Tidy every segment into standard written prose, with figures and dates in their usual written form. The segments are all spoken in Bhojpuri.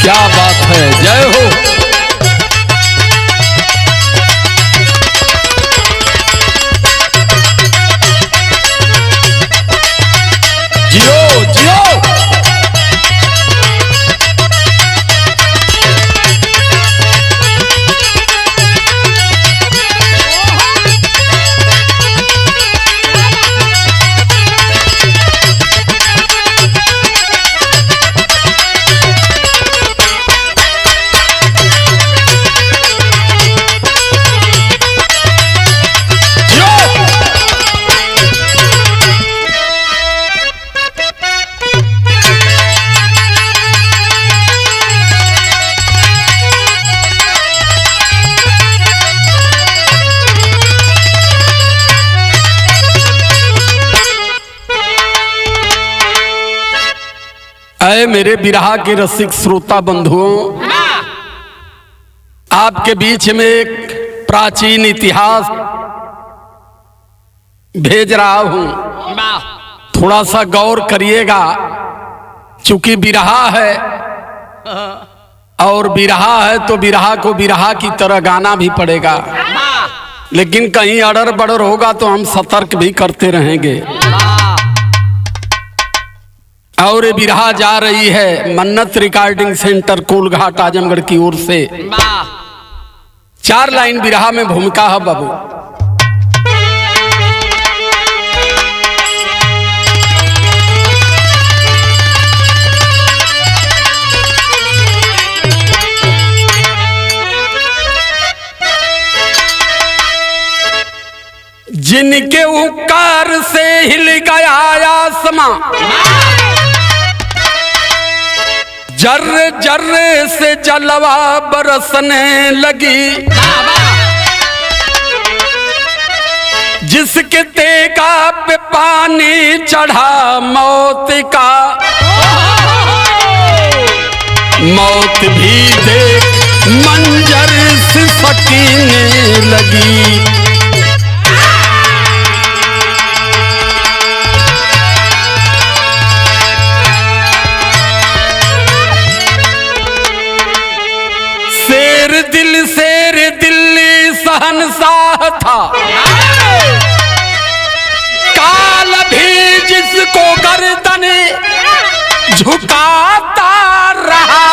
क्या बात है, जय हो। जियो जियो। अय मेरे बिरहा के रसिक श्रोता बंधुओं, आपके बीच में एक प्राचीन इतिहास भेज रहा हूं। थोड़ा सा गौर करिएगा, चूंकि बिरहा है और बिरहा है तो बिरहा को बिरहा की तरह गाना भी पड़ेगा, लेकिन कहीं अड़र बड़र होगा तो हम सतर्क भी करते रहेंगे। और ये बिरहा जा रही है मन्नत रिकॉर्डिंग सेंटर कोलघाट आजमगढ़ की ओर से। 4 लाइन बिरहा में भूमिका है बाबू। जिनके उकार से हिल गया आसमां, जर्रे जर्रे से जलवा बरसने लगी, जिसके तेगा पे पानी चढ़ा मौत का, मौत भी देख मंजर से सकीने लगी। शेर दिल्ली शहंशाह था, काल भी जिसको गर्दन झुकाता रहा,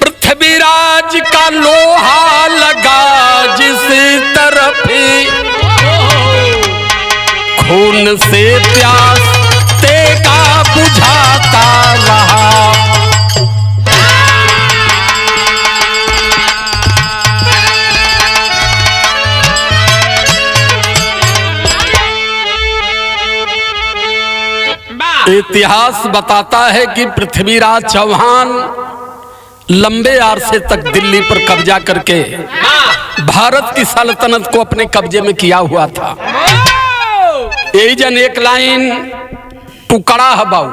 पृथ्वीराज का लोहा लगा जिस तरफ, खून से प्यास तेगा बुझाता रहा। इतिहास बताता है कि पृथ्वीराज चौहान लंबे अरसे तक दिल्ली पर कब्जा करके भारत की सल्तनत को अपने कब्जे में किया हुआ था। यही जन एक लाइन टुकड़ा है बाऊ,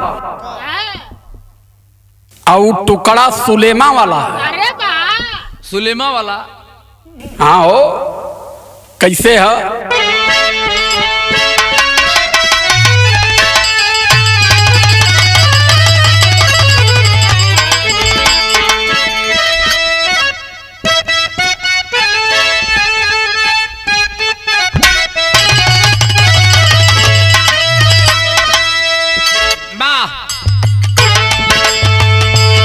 और टुकड़ा सुलेमा वाला है। सुलेमा वाला? हाँ हो, कैसे है?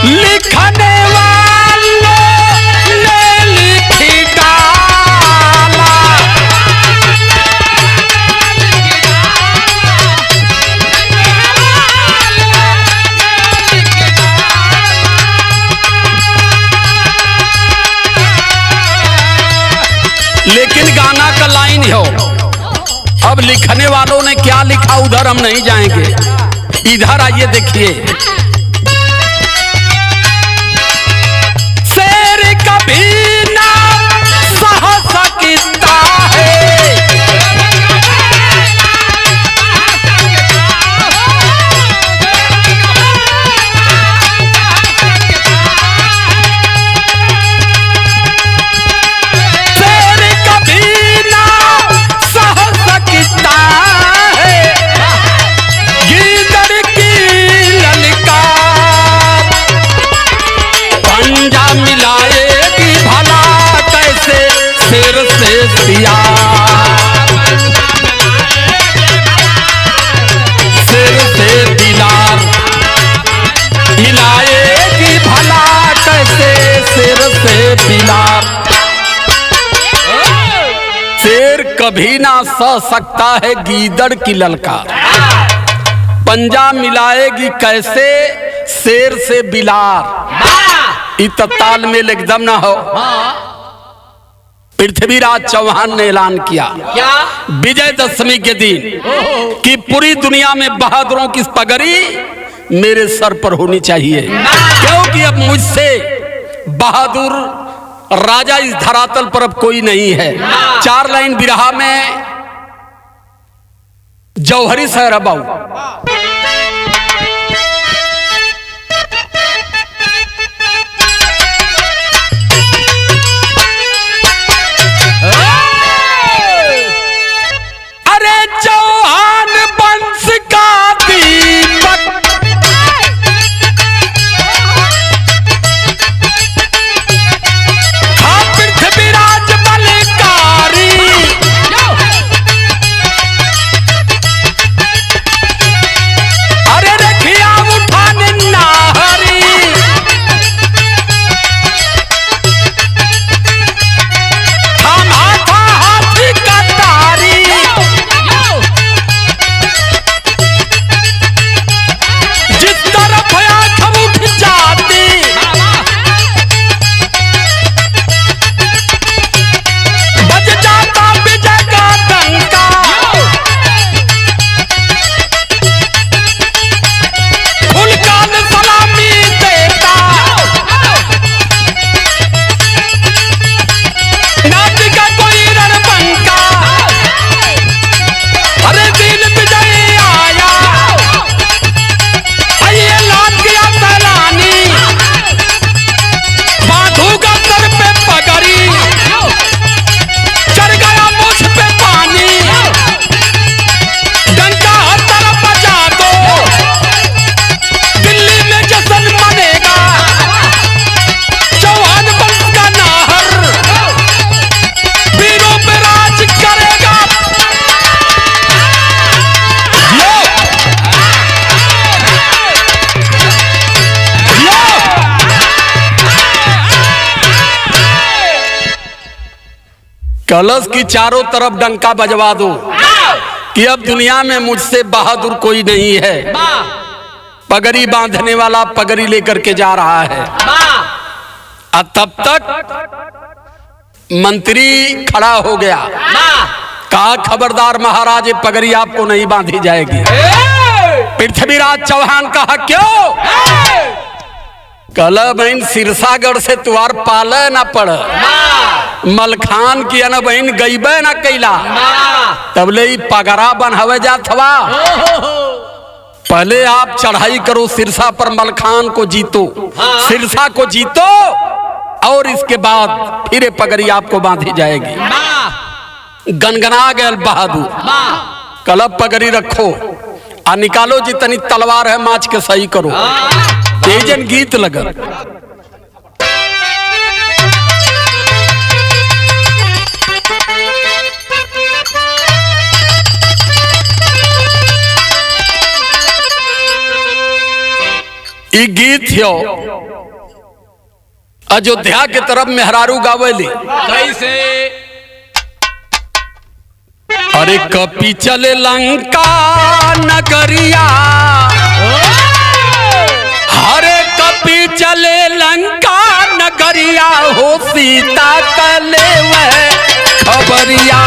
लिखने वालों ने लिखी डाला, लेकिन गाना का लाइन हो। अब लिखने वालों ने क्या लिखा उधर हम नहीं जाएंगे, इधर आइए देखिए। कभी ना सह सकता है, शेर कभी ना सह सकता है, गीदड़ कभी ना सह सकता है गीदड़ की ललकार। पंजा मिलाएगी कैसे शेर से बिलार। इत तालमेल एकदम ना हो। पृथ्वीराज चौहान ने ऐलान किया क्या? विजयदशमी के दिन कि पूरी दुनिया में बहादुरों की पगड़ी मेरे सर पर होनी चाहिए, क्योंकि अब मुझसे बहादुर राजा इस धरातल पर अब कोई नहीं है। 4 लाइन बिरहा में जौहरी शहर अबाऊ। अरे चौहान वंश का दीपक पृथ्वीराज बलकारी। अरे रखिया उठाने नाहरी। थामा था हाथी का तारी। जिस तरफ आंख उठ जाती बज जाता विजय का डंका। फुलकान सलामी देता नाच का कोई रणबंका। अरे दिन विजय आया आइए लाद गया सैलानी। बांधूगा सर पे पगड़ी चढ़ गया मुझ पे पानी। डंका हर तरफ बजा दो दिल्ली में जश्न मनेगा। चौहान वंश का नाहर वीरों पे राज करेगा। यो! यो! कलश की चारों तरफ डंका बजवा दो कि अब दुनिया में मुझसे बहादुर कोई नहीं है। पगड़ी बांधने वाला पगड़ी लेकर के जा रहा है। और तब तक मंत्री खड़ा हो गया, कहा खबरदार महाराज ये पगड़ी आपको नहीं बांधी जाएगी। पृथ्वीराज चौहान कहा क्यों? कल बहन सिरसागढ़ से तुआर पाले ना पड़ मलखान किया ना बहन गईबे ना कैला तबले ही पगड़ा बनहवे जात हवा। पहले आप चढ़ाई करो सिरसा पर, मलखान को जीतो, सिरसा को जीतो और इसके बाद फिर ये पगड़ी आपको बांधी जाएगी। गनगना गए बहादुर, कलब पगड़ी रखो आ निकालो जितनी तलवार है माच के सही करो। तेजन गीत लगल। ई गीत हो अयोध्या के तरफ मेहरारू गावेली। कैसे? अरे कपी चले लंका नगरिया, हरे कपी चले लंका नगरिया हो सीता कले वह खबरिया।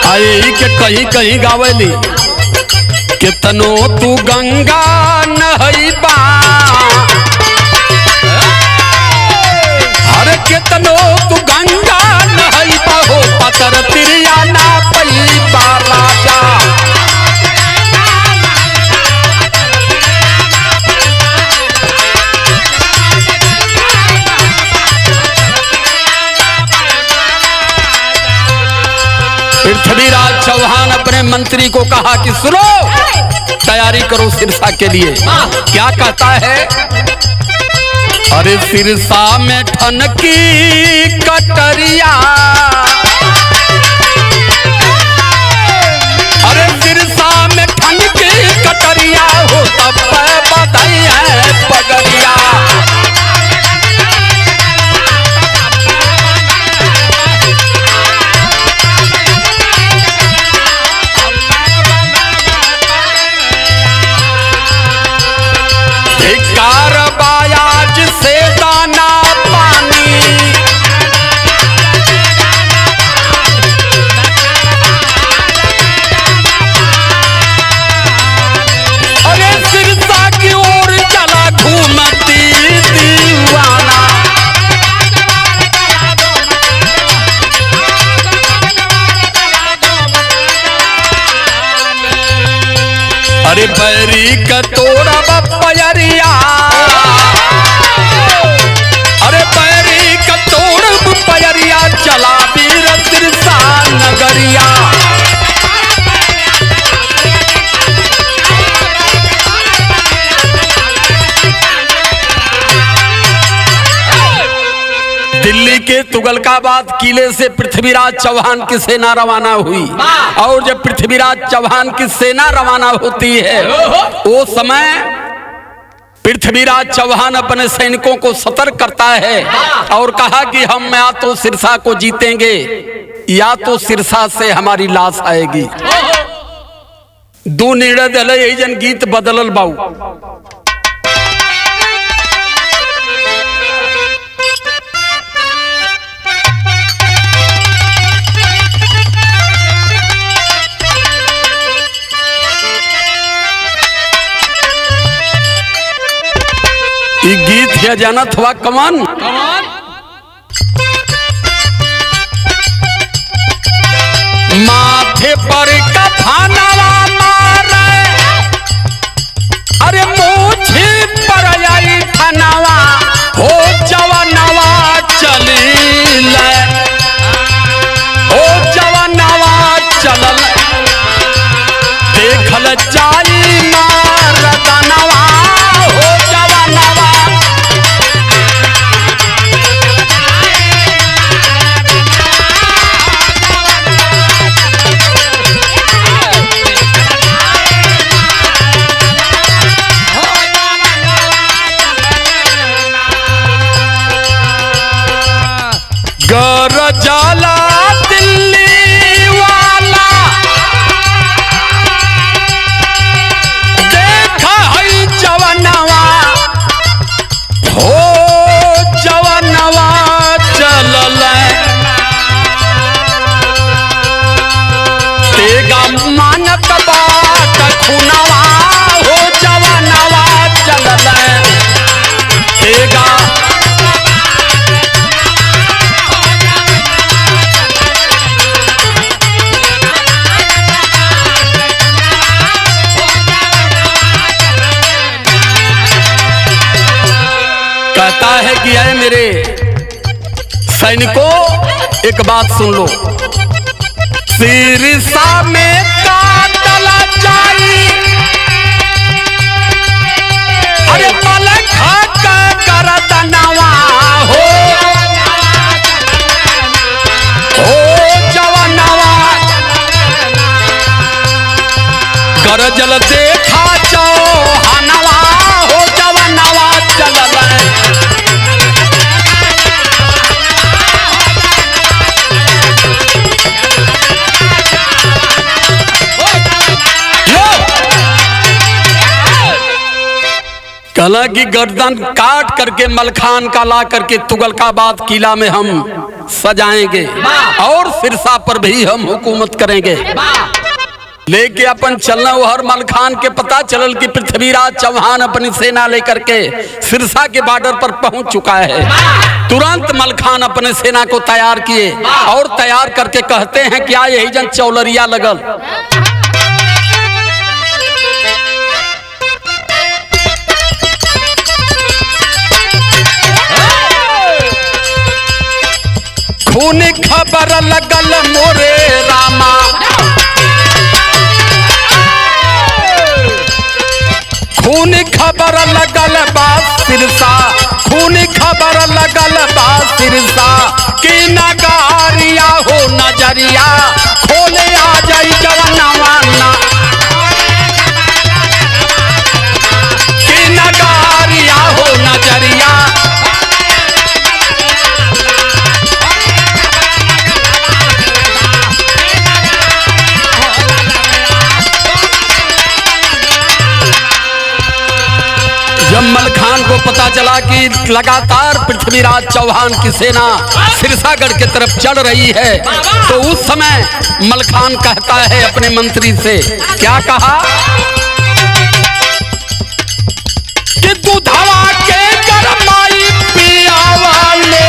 आई के कहीं कहीं गावेली कितनो तू गंगा नहैबा, हर कितनो तू गंगा नहैबा हो पतर तिरिया ना पैबा राजा। पृथ्वीराज चौहान अपने मंत्री को कहा कि सुनो, तैयारी करो सिरसा के लिए। क्या कहता है? अरे सिरसा में ठनकी कटरिया, अरे अरे बैरी का तोड़ा बपयरिया, अरे बैरी का तोड़ा बपयरिया, चला वीर सिरसा नगरिया। दिल्ली के तुगलकाबाद किले से पृथ्वीराज चौहान की सेना रवाना हुई और जब पृथ्वीराज चौहान की सेना रवाना होती है वो समय पृथ्वीराज चौहान अपने सैनिकों को सतर्क करता है और कहा कि हम या तो सिरसा को जीतेंगे या तो सिरसा से हमारी लाश आएगी। दो निर्णय दिले यही जन गीत बदलल बाऊ। ये गीत है जानत हुआ कमान माथे पर कफनवा मारे, अरे मूछी पर आई थनवा, हो जवनवा चली ले, हो जवनवा चलल, देखल जाई मारदनवा, हो जवनवा। गरजाला दिल्ली वाला, देखा है जवनवा, हो जवनवा चलल, तेगा मानत बात खुनवा, हो जवनवा चलल, तेगा कहता है कि अरे मेरे सैनिकों एक बात सुन लो, सिरसा में काटल जाई, अरे मलखा का गर्दनवा, हो जवनवा, गरजल देखा चौहानवा, हो जवनवा चलल। कहला कि गर्दन काट करके मलखान का ला करके तुगलकाबाद किला में हम सजाएंगे और सिरसा पर भी हम हुकूमत करेंगे। लेके अपन चलना वो हर मलखान के पता चलल कि पृथ्वीराज चौहान अपनी सेना लेकर के सिरसा के बॉर्डर पर पहुंच चुका है। तुरंत मलखान अपने सेना को तैयार किए और तैयार करके कहते हैं क्या यही जन चौलरिया लगल। खून खबर लगल मोरे रामा, खून खबर लगल बा सिरसा, खून खबर लगल बा सिरसा की नगारिया हो नजरिया खोले आ जाई जवनवा ना, की नगारिया हो नजरिया। जब मलखान को पता चला कि लगातार पृथ्वीराज चौहान की सेना सिरसागढ़ की तरफ चढ़ रही है तो उस समय मलखान कहता है अपने मंत्री से, क्या कहा कि दूधवा के गरमाई पियावा ले,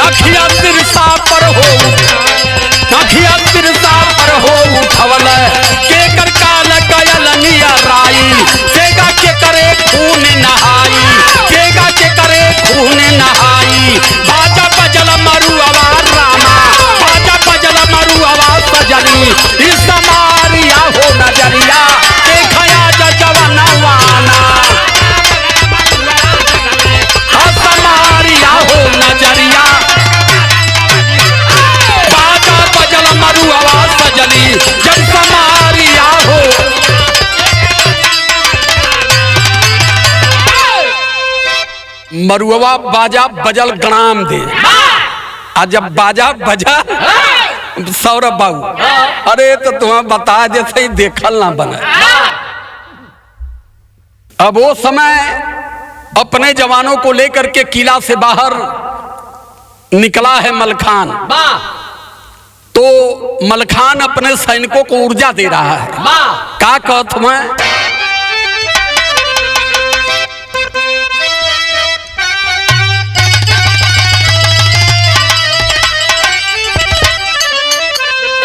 अखिया सिरसा पर हो, अखिया सिरसा पर हो उठवल के मरुआ बाजा बजल ग्राम दे। आज जब बाजा बजा सौरभ बाबू, अरे तो तुम्हें बता जैसे ही देखल ना बना। अब वो समय अपने जवानों को लेकर के किला से बाहर निकला है मलखान। तो मलखान अपने सैनिकों को ऊर्जा दे रहा है। का कहत मैं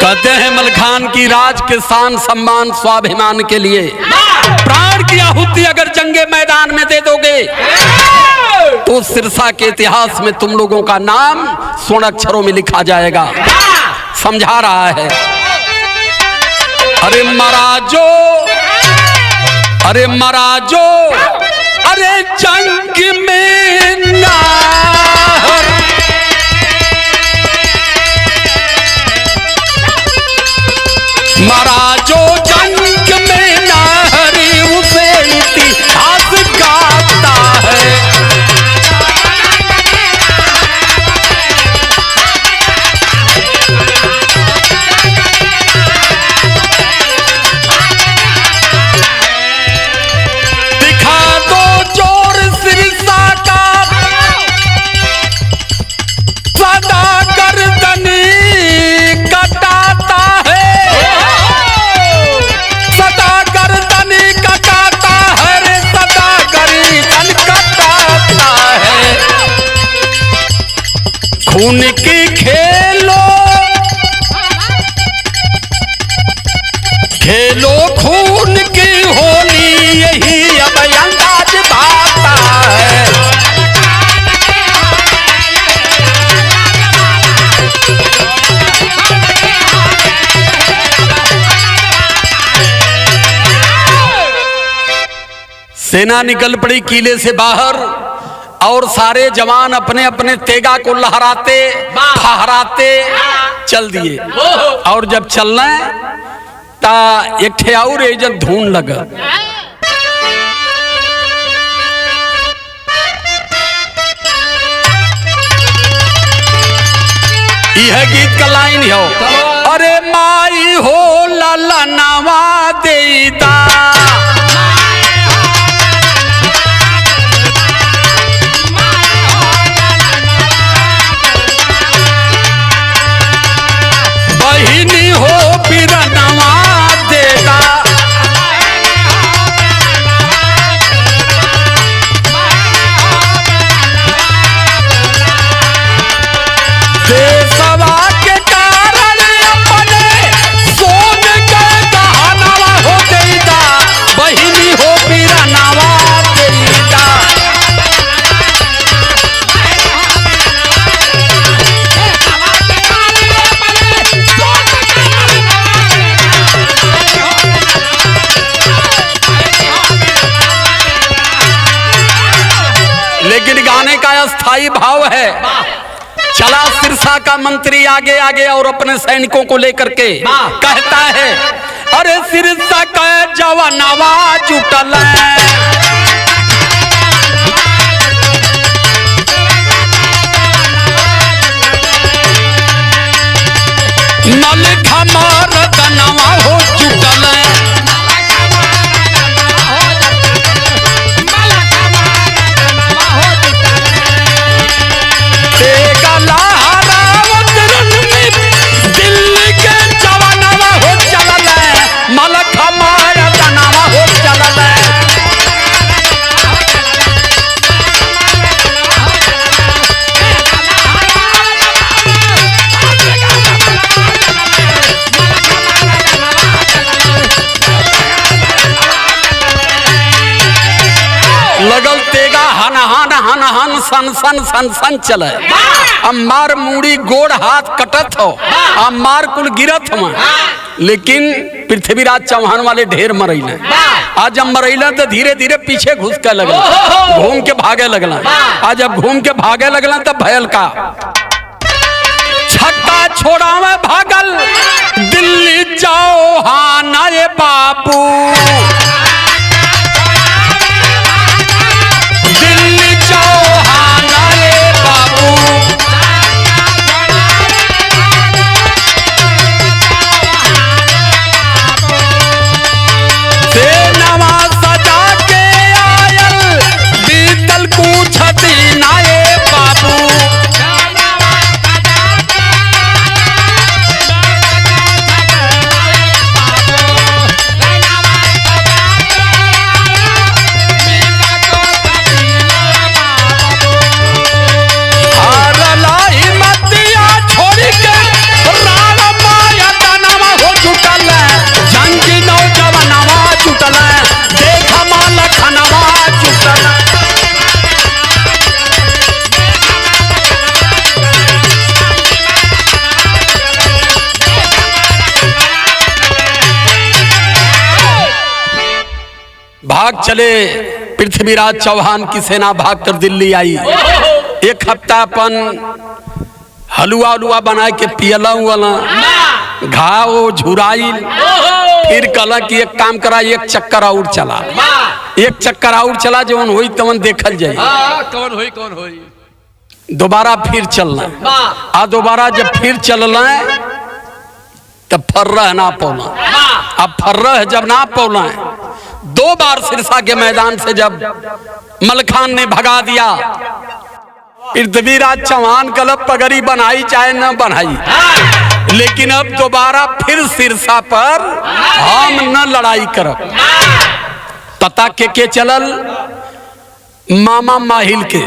कहते हैं मलखान की राज के शान सम्मान स्वाभिमान के लिए प्राण की आहुति अगर जंगे मैदान में दे दोगे तो सिरसा के इतिहास में तुम लोगों का नाम स्वर्ण अक्षरों में लिखा जाएगा। समझा रहा है। अरे महाराजो, अरे महाराजो, अरे जंग में नाहर, महाराजो जंग में नाहरी उसे इतिहास गाता है। दिखा दो जोर सिरसा का, सदा गर्दनी कटाता है, सदा गर्दनी कटाता है रे, सदा गर्दन कटाता है। खून की खेलो, खेलो खून की होली, यही अब अंदाज भाता है। सेना निकल पड़ी किले से बाहर और सारे जवान अपने अपने तेगा को लहराते फहराते चल दिए। और जब चलना ता एक ठे और एजेंट ढूंढ लगा। यह गीत का लाइन हो, अरे माई हो लाला नवा देदा, बहिनी हो बिरनवा देदा, देशवा के कारण अपने सोन के गहनवा हो देदा, बहिनी हो बिरनवा देदा। लेकिन गाने का अस्थाई भाव है। चला सिरसा का मंत्री आगे आगे और अपने सैनिकों को लेकर के कहता है, अरे सिरसा का जवानवा जुटल है, मलखा मर्दनवा हो जुटल है, तेगा लहरावत रन में दिल्ली के जवानवा हो चलल है, मलखा मर्दनवा हो चलल है। लगल तेगा हन हन हन हन सन सन सन सन चले। अम्मार मुड़ी गोड़ हाथ कटत हो, अम्मार कुल गिरत हो। लेकिन पृथ्वीराज चौहान वाले ढेर मरैले। आज जब मरैला तो धीरे धीरे पीछे घुस के लगला, घूम के भागे लगला। आज जब घूम के भागे लगला तब भयल का छक्का छोड़ावे भागल, दिल्ली जाओ हाँ नाये बापू, दिल्ली जाओ हाँ भाग चले। पृथ्वीराज चौहान की सेना भाग कर दिल्ली आई। एक हफ्ता अपन हलुआ उलुआ बना के पियला उला, घाव झुराई। फिर कहला कि एक काम करा, एक चक्कर और चला, एक चक्कर और चला, जवन होई तवन देखल जाए। कौन होई दोबारा फिर चलना। आ दोबारा जब फिर चलना तब फर्रह ना पौना। अब फर्रह जब ना पौना, 2 बार सिरसा के मैदान से जब मलखान ने भगा दिया, पृथ्वीराज चौहान कलब पगड़ी बनाई चाहे न बनाई, लेकिन अब दोबारा फिर सिरसा पर हम न लड़ाई करब। पता के चलल मामा माहिल के।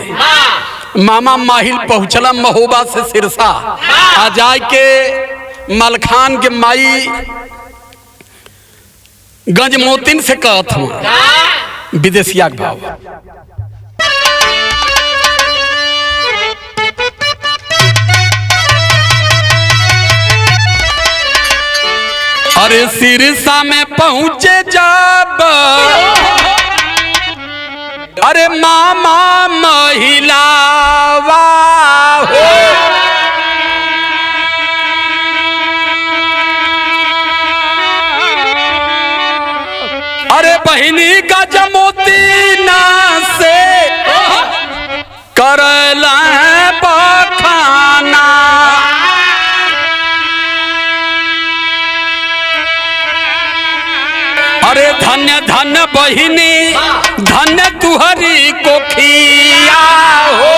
मामा माहिल पहुंचला महोबा से सिरसा। आ जाए के मलखान के माई गंजमोतिन से कहत हूँ विदेशिया के भाव। अरे सिरसा में पहुंचे जब, अरे मामा महिलावा हो, अरे बहिनी गजमोती ना से करला बखाना। अरे धन्य धन्य बहिनी, धन्य तुहरी कोखिया हो,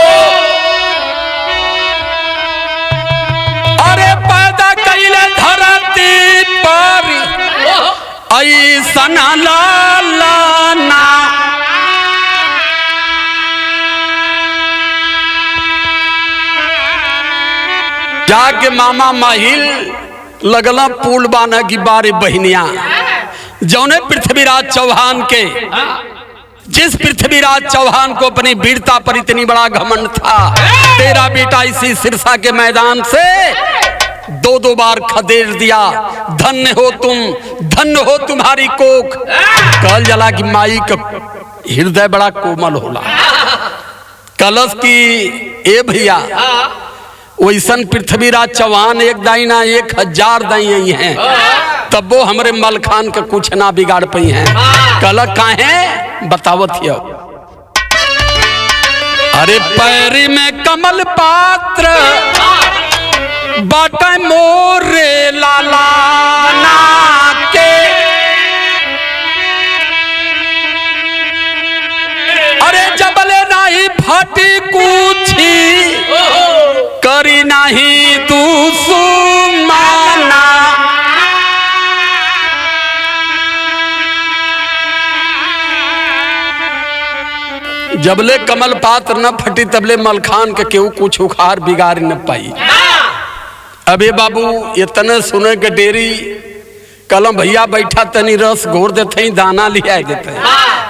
अरे पैदा कइले धरती पर ऐसन लालना। जाके मामा माहिल लगला पुल बाना की बारे बहनिया, जौने पृथ्वीराज चौहान के, जिस पृथ्वीराज चौहान को अपनी वीरता पर इतनी बड़ा घमंड था, तेरा बेटा इसी सिरसा के मैदान से 2 बार खदेड़ दिया। धन्य हो तुम, धन्य हो तुम्हारी कोख। कहल जला कि माई का हृदय बड़ा कोमल होला। कलश की ए भैया, वैसन पृथ्वीराज चौहान एक दाई ना 1000 दाई हैं, तब वो हमरे मलखान के कुछ ना बिगाड़ पाई हैं। कल काहे बतावत हियो। अरे पैरी में कमल पात्र बाटे मोरे लाला ना के, अरे जबले नाही फटी कुछी करी नाही तू सुमाना। जबले कमल पात्र न फटी तबले मलखान के केहू कुछ उखाड़ बिगाड़ न पाई। अबे बाबू इतने सुने के डेरी, कलम भैया बैठा तनी रस घोर देते ही दाना लिया देते।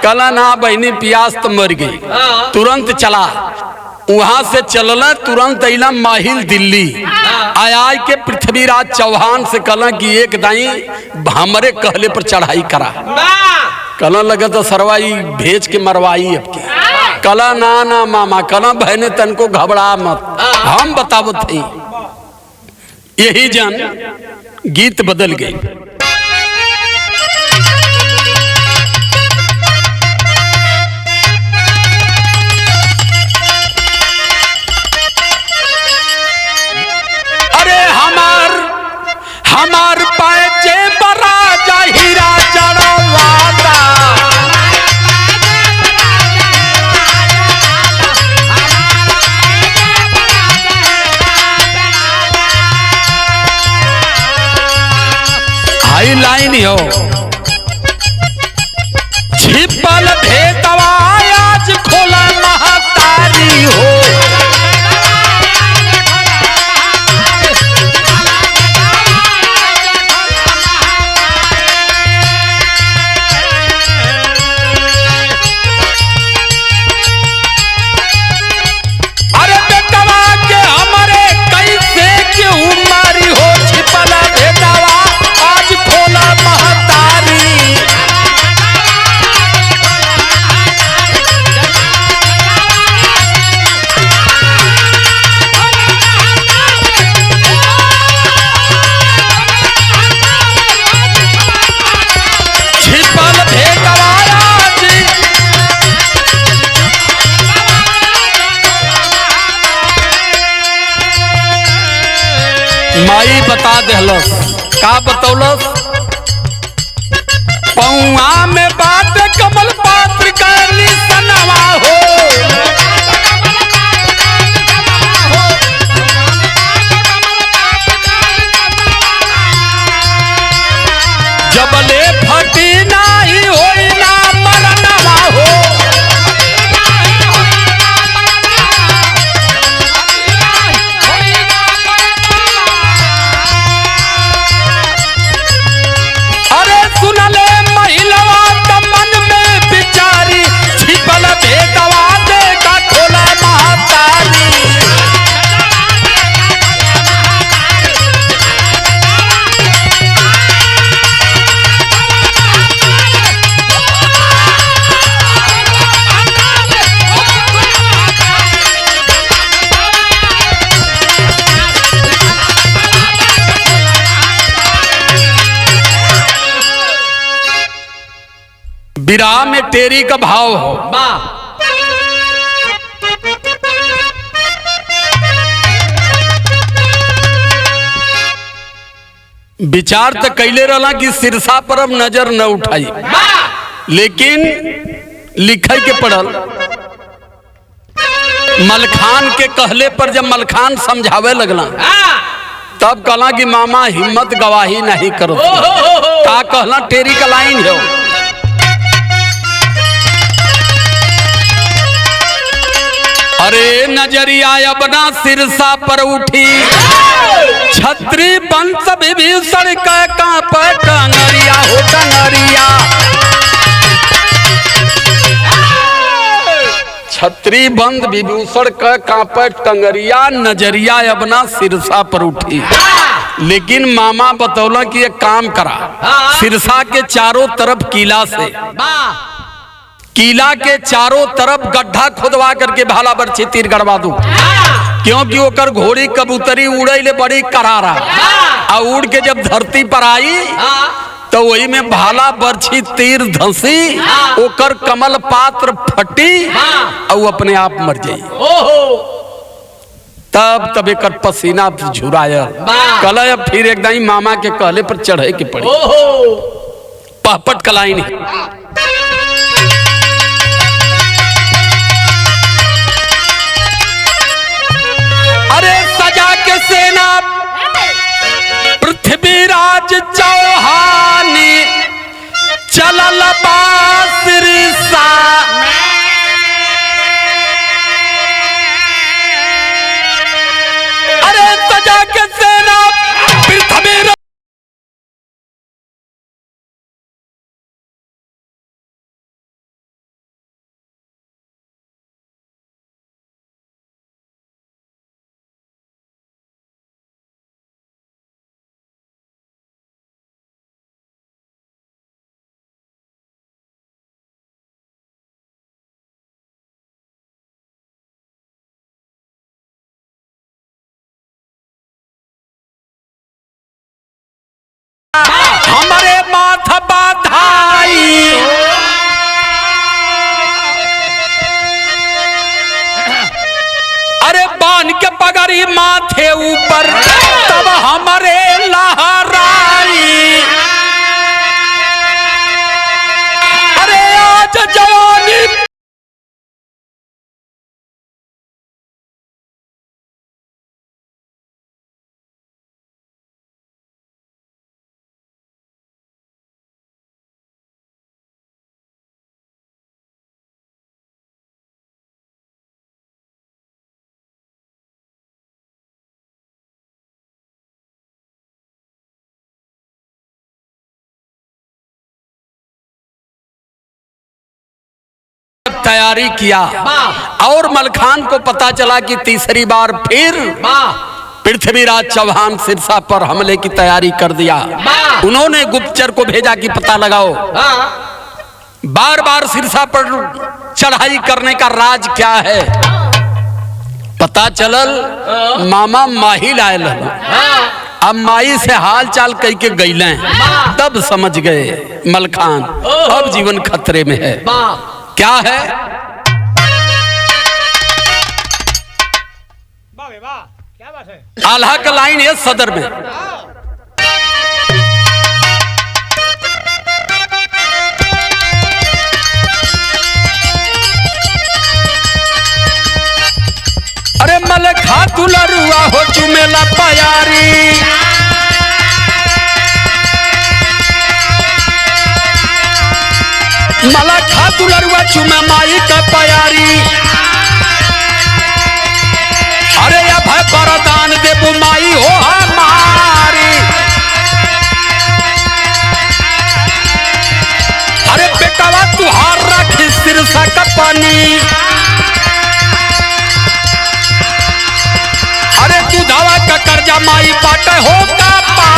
कला ना बहनी प्यास तो मर गई। तुरंत चला, वहां से चलना तुरंत अला माहिल दिल्ली। आया के पृथ्वीराज चौहान से कला की एक दाई हमरे कहले पर चढ़ाई करा। कला लगा तो सरवाई भेज के मरवाई अब के। कला ना ना मामा, कला बहने तन को घबरा मत, हम बतावत थी। यही जन गीत बदल गई। अरे हमार पैचे बरा जाहिरा चढ़वाता, हाई लाइन हो छिपल भेदवा आज खोला महतारी हो। अरे बेटवा के हमारे कैसे क्यों मारी हो, छिपल भेदवा आज खोला महतारी। बता देहलस। का बतौलस? पौआ में बात कमल पात्र करनी सनवा हो। जबले फटी नाही होई ना मरनवा हो। अरे सुनले महिलवा त मन में बिचारी, छिपल भेदवा देखा खोला महतारी। विराह में टेरी का भाव हो। विचार तो कैले रहला कि सिरसा पर अब नजर न उठाई, लेकिन लिखे के पड़ल। मलखान के कहले पर जब मलखान समझावे लगला, तब कहला कि मामा हिम्मत गवाही नहीं करो। का कहला? टेरी का लाइन हो। अरे नजरिया अपना सिरसा पर उठी, छत्री बंस विभीषण का कांप टंगरिया हो टंगरिया। छत्री बंद विभूषण का कांप टंगरिया, नजरिया अपना सिरसा पर उठी। लेकिन मामा बतौला कि एक काम करा, सिरसा के चारों तरफ किला से, किला के चारों तरफ गड्ढा खुदवा करके भाला बरछी तीर गड़वा दू। क्योंकि ओकर घोड़ी कबूतरी उड़े ले बड़ी करारा, और उड़ के जब धरती पर आई तो वही में भाला बरछी तीर धंसी, ओकर कमल पात्र फटी और अपने आप मर जाई। तब एक पसीना झुराया। कल फिर एकदम मामा के कहले पर चढ़े के पड़ी। पहपट कलाई नहीं। अरे सजा के सेना पृथ्वीराज चौहानी, चलल बासिरसा। अरे सजा के सेना पृथ्वीराज, हमारे माथा बाधाई। अरे बांध के पगड़ी माथे ऊपर, तब हमारे लहराई। अरे आज जवानी तैयारी किया, और मलखान को पता चला कि तीसरी बार फिर पृथ्वीराज चौहान सिरसा पर हमले की तैयारी कर दिया। उन्होंने गुप्तचर को भेजा कि पता लगाओ बार बार सिरसा पर चढ़ाई करने का राज क्या है। पता चलल मामा माही लायल, अब माई से हाल चाल कह के गईले, तब समझ गए मलखान अब जीवन खतरे में है। क्या है? वाह वाह, क्या बात है। आल्हा का लाइन है सदर में। अरे मल खातू लरुआ हो चुमेला प्यारी, मला खातू लरुआ चुमे माई का प्यारी। अरे या भाई वरदान देबू माई हो हमारी। अरे बेटावा तुहार रखी सिरसा का पानी, अरे तू धावा का कर्जा माई बाटे हो का पा।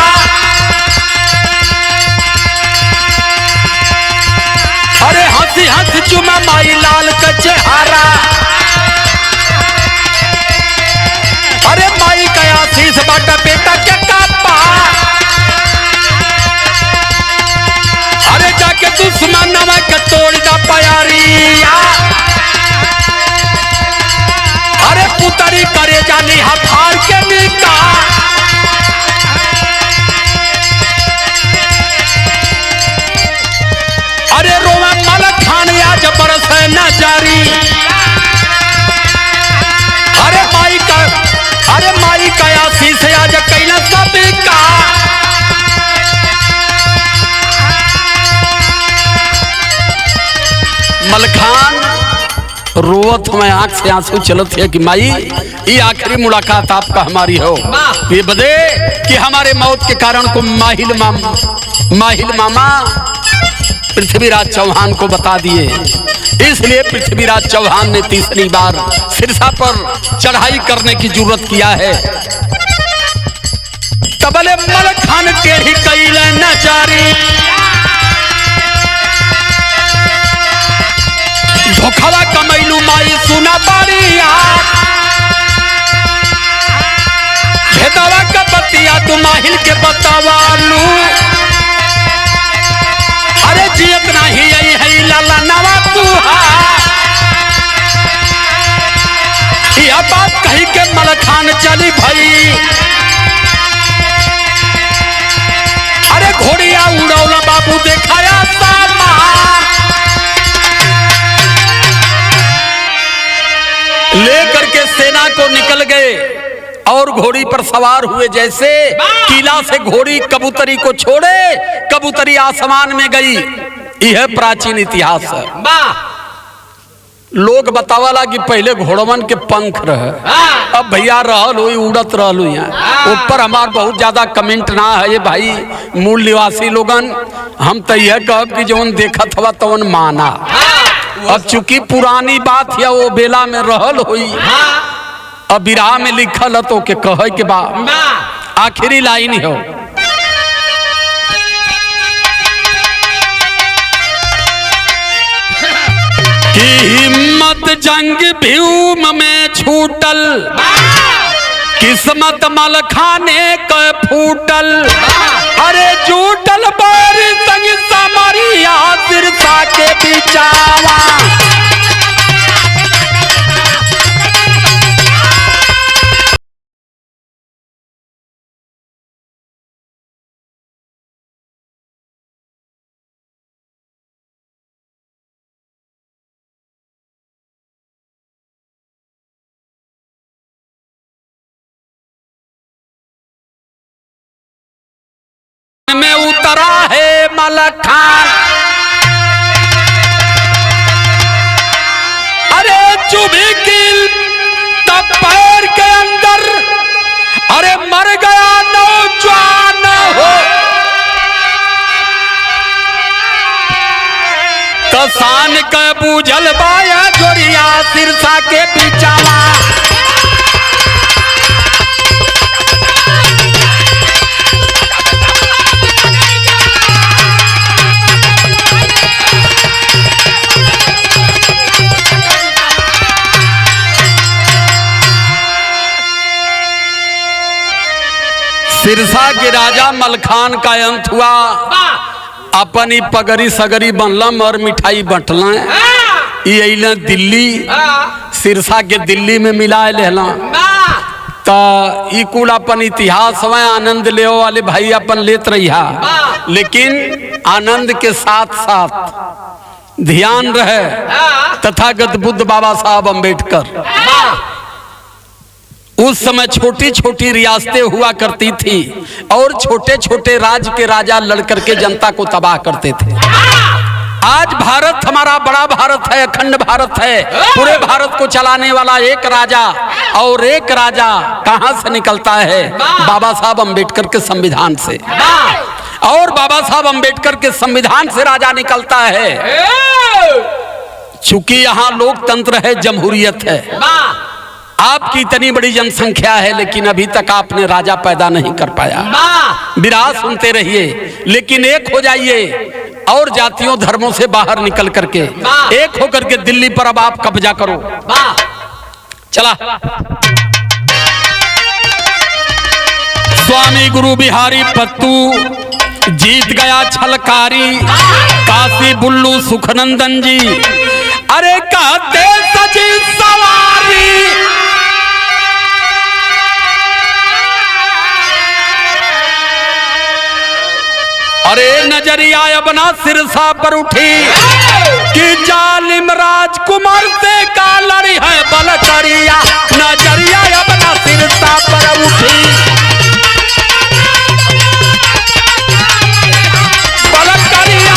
अरे हंसी हंसी चुमा माई लाल का चेहरा, अरे माई का आशीष बाटा बेटा के कापा। अरे जाके दुश्मन नवा के तोड़ दा प्यारी, अरे पुतरी करे जानी हथार के निका। अरे रोवा मल खान आज बरस न जारी। अरे माई का आशीष आज कैला सब का। मलखान रोवत में आंख से आंसू चलत है कि माई ये आखिरी मुलाकात आपका हमारी हो। ये बदे कि हमारे मौत के कारण को माहिल मामा पृथ्वीराज चौहान को बता दिए, इसलिए पृथ्वीराज चौहान ने तीसरी बार सिरसा पर चढ़ाई करने की जरूरत किया है। तबले मलखान टेढ़ी कैल न जारी, धोखवा कमैलू माई सुना बारिया। भेदवा का बतिया तू माहिल के बतावालू, अरे जियत नहीं यही है लाला नवा तू। यह बात कही के मलखान चली भई, अरे घोड़िया उड़ौला बाबू देखाया सामा। लेकर के सेना को निकल गए और घोड़ी पर सवार हुए। जैसे किला से घोड़ी कबूतरी को छोड़े, कबूतरी आसमान में गई। यह प्राचीन इतिहास है। लोग बतावाला कि पहले घोड़वन के पंख रहे, अब भैया रहल हुई उड़त रहल हुई। ऊपर हमार बहुत ज्यादा कमेंट ना है ये भाई मूल निवासी लोगन। हम तो यह कहब कि जौन देखत हवा तवन माना। अब चूंकि पुरानी बात है वो बेला में रहल हुई, अब बिरहा में लिखल है तो के कहे के बाद आखिरी लाइन हो। कि हिम्मत जंग भीम में छूटल, किस्मत मलखाने के फूटल। अरे झूठल बारी संग समरिया सिरसा के बिचावा। में उतरा है मलखान, अरे चुभी किल तब पैर के अंदर, अरे मर गया नौजवान हो। कसान के बूझल बाया जोरिया सिरसा के बिचावा। सिरसा के राजा मलखान का अंत हुआ। अपनी पगड़ी सगरी बनलम और मिठाई बंटल। ये दिल्ली सिरसा के दिल्ली में मिला लेला। ता ई कुल अपन इतिहास में आनंद ले वाले भाई अपन लेत रहिया, लेकिन आनंद के साथ साथ ध्यान रहे तथागत बुद्ध बाबा साहब अम्बेडकर उस समय छोटी छोटी रियासतें हुआ करती थी और छोटे छोटे राज्य के राजा लड़ करके जनता को तबाह करते थे। आज भारत हमारा बड़ा भारत है, अखंड भारत है, पूरे भारत को चलाने वाला एक राजा, और एक राजा कहां से निकलता है? बाबा साहब अम्बेडकर के संविधान से। और बाबा साहब अम्बेडकर के संविधान से राजा निकलता है। चूंकि यहाँ लोकतंत्र है, जमहूरियत है, आपकी इतनी बड़ी जनसंख्या है, लेकिन अभी तक आपने राजा पैदा नहीं कर पाया। विराट सुनते रहिए, लेकिन एक हो जाइए और जातियों धर्मों से बाहर निकल करके एक होकर के दिल्ली पर अब आप कब्जा करो। चला स्वामी गुरु बिहारी पत्तू जीत गया छलकारी, काशी बुल्लू सुखनंदन जी अरे कहते सजी सवारी। अरे नजरिया अपना सिरसा पर उठी कि जालिम राजकुमार से का लड़ी है बलकरिया, नजरिया अपना सिरसा पर उठी बलकरिया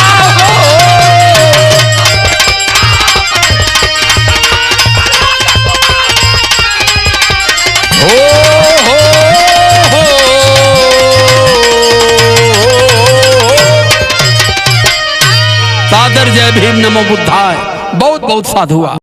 हो सादर जय भीम नमो बुद्धाय। बहुत बहुत साधुआ।